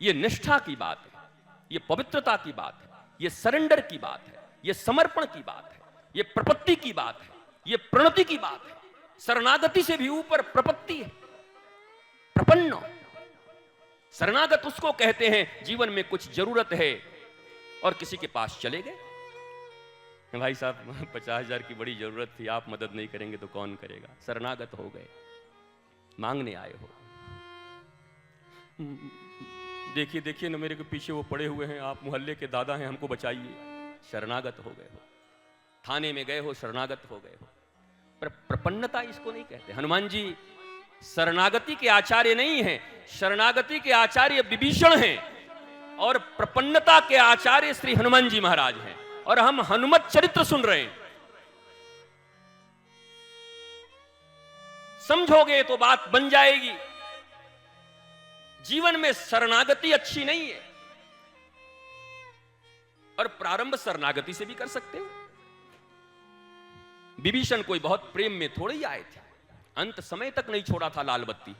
ये निष्ठा की बात है, ये पवित्रता की बात है, ये सरेंडर की बात है, ये समर्पण की बात है, ये प्रपत्ति की बात है, ये प्रणति की बात है। शरणागति से भी ऊपर प्रपत्ति है, प्रपन्न। शरणागत उसको कहते हैं जीवन में कुछ जरूरत है और किसी के पास चले गए, भाई साहब 50,000 की बड़ी जरूरत थी, आप मदद नहीं करेंगे तो कौन करेगा। शरणागत हो गए, मांगने आए हो। देखिए देखिए ना, मेरे के पीछे वो पड़े हुए हैं, आप मोहल्ले के दादा हैं, हमको बचाइए। शरणागत हो गए हो, थाने में गए हो, शरणागत हो गए हो। पर प्रपन्नता इसको नहीं कहते। हनुमान जी शरणागति के आचार्य नहीं हैं, शरणागति के आचार्य विभीषण हैं और प्रपन्नता के आचार्य श्री हनुमान जी महाराज हैं। और हम हनुमत चरित्र सुन रहे हैं। समझोगे तो बात बन जाएगी। जीवन में शरणागति अच्छी नहीं है, और प्रारंभ शरणागति से भी कर सकते हो। विभीषण कोई बहुत प्रेम में थोड़े ही आए थे, अंत समय तक नहीं छोड़ा था लाल बत्ती।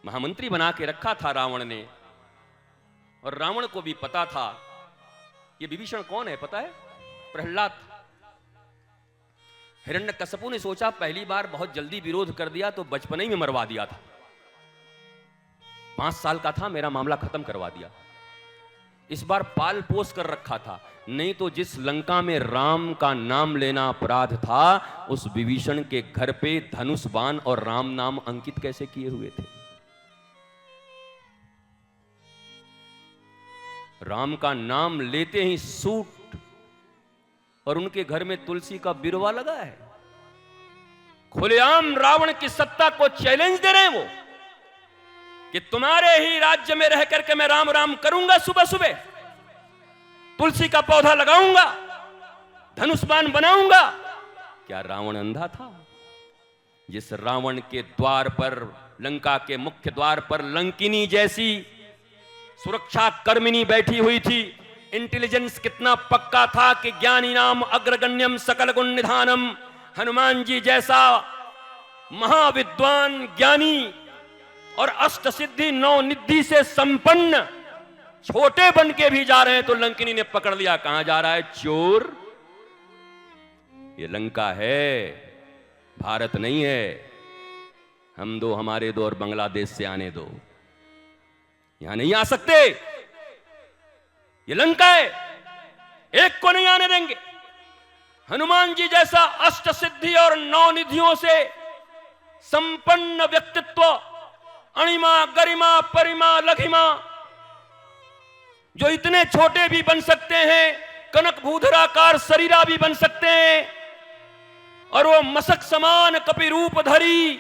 महामंत्री बना के रखा था रावण ने, और रावण को भी पता था ये विभीषण कौन है, पता है? प्रहलाद। हिरण्यकश्यपु ने सोचा पहली बार बहुत जल्दी विरोध कर दिया तो बचपन ही में मरवा दिया था, 5 साल का था, मेरा मामला खत्म करवा दिया। इस बार पाल पोस कर रखा था, नहीं तो जिस लंका में राम का नाम लेना अपराध था, उस विभीषण के घर पे धनुष बाण और राम नाम अंकित कैसे किए हुए थे। राम का नाम लेते ही सूट, और उनके घर में तुलसी का बिरवा लगा है। खुलेआम रावण की सत्ता को चैलेंज दे रहे हैं वो, कि तुम्हारे ही राज्य में रह करके मैं राम राम करूंगा, सुबह सुबह तुलसी का पौधा लगाऊंगा, धनुष बाण बनाऊंगा। क्या रावण अंधा था? जिस रावण के द्वार पर, लंका के मुख्य द्वार पर लंकिनी जैसी सुरक्षा कर्मिनी बैठी हुई थी, इंटेलिजेंस कितना पक्का था कि ज्ञानी नाम अग्रगण्यम सकल गुण निधानम। हनुमान जी जैसा महाविद्वान ज्ञानी और अष्ट सिद्धि 9 निधि से संपन्न छोटे बन के भी जा रहे हैं तो लंकिनी ने पकड़ लिया। कहां जा रहा है? चोर, ये लंका है, भारत नहीं है। हम दो, हमारे दो, और बांग्लादेश से आने दो, यहां नहीं आ सकते। ये लंका है, एक को नहीं आने देंगे। हनुमान जी जैसा अष्ट सिद्धि और 9 निधियों से संपन्न व्यक्तित्व, अणिमा गरिमा परिमा लघिमा, जो इतने छोटे भी बन सकते हैं, कनक भूधराकार शरीरा भी बन सकते हैं, और वो मशक समान कपि रूप धरी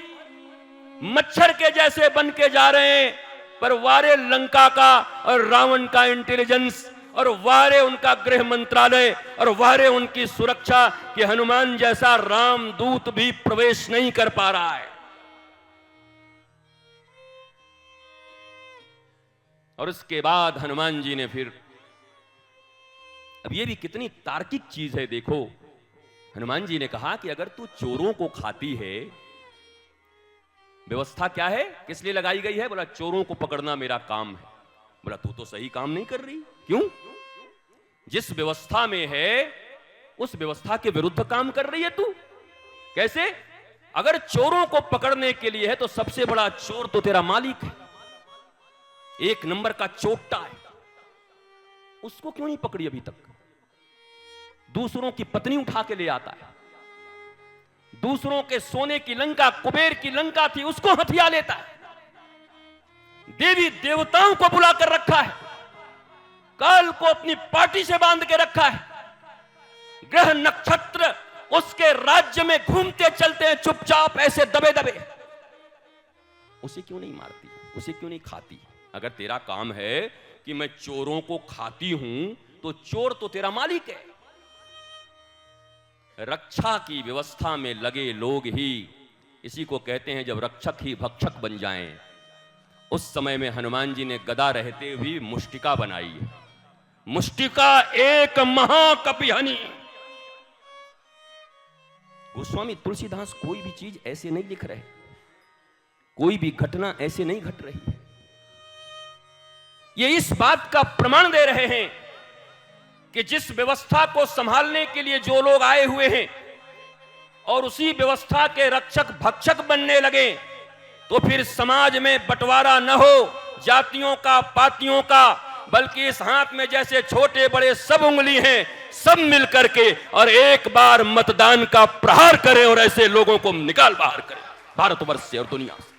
मच्छर के जैसे बन के जा रहे हैं। पर वारे लंका का और रावण का इंटेलिजेंस, और वारे उनका गृह मंत्रालय, और वारे उनकी सुरक्षा, कि हनुमान जैसा रामदूत भी प्रवेश नहीं कर पा रहा है। और उसके बाद हनुमान जी ने फिर, अब ये भी कितनी तार्किक चीज है देखो, हनुमान जी ने कहा कि अगर तू चोरों को खाती है, व्यवस्था क्या है, किस लिए लगाई गई है? बोला चोरों को पकड़ना मेरा काम है। बोला तू तो सही काम नहीं कर रही। क्यों? जिस व्यवस्था में है उस व्यवस्था के विरुद्ध काम कर रही है तू। कैसे? अगर चोरों को पकड़ने के लिए है तो सबसे बड़ा चोर तो तेरा मालिक है, 1 नंबर का चोट्टा है, उसको क्यों नहीं पकड़ी अभी तक? दूसरों की पत्नी उठा के ले आता है, दूसरों के सोने की लंका, कुबेर की लंका थी, उसको हथिया लेता है, देवी देवताओं को बुला कर रखा है, काल को अपनी पार्टी से बांध के रखा है, ग्रह नक्षत्र उसके राज्य में घूमते चलते हैं चुपचाप ऐसे दबे दबे। उसे क्यों नहीं मारती? उसे क्यों नहीं खाती? अगर तेरा काम है कि मैं चोरों को खाती हूं तो चोर तो तेरा मालिक है। रक्षा की व्यवस्था में लगे लोग ही, इसी को कहते हैं जब रक्षक ही भक्षक बन जाएं। उस समय में हनुमान जी ने गदा रहते हुए मुष्टिका बनाई है। मुष्टिका एक महाकपिहनि। गोस्वामी तुलसीदास कोई भी चीज ऐसे नहीं लिख रहे, कोई भी घटना ऐसे नहीं घट रही है। ये इस बात का प्रमाण दे रहे हैं कि जिस व्यवस्था को संभालने के लिए जो लोग आए हुए हैं और उसी व्यवस्था के रक्षक भक्षक बनने लगे, तो फिर समाज में बंटवारा न हो जातियों का, पातियों का, बल्कि इस हाथ में जैसे छोटे बड़े सब उंगली हैं, सब मिल करके और एक बार मतदान का प्रहार करें और ऐसे लोगों को निकाल बाहर करें भारतवर्ष से और दुनिया से।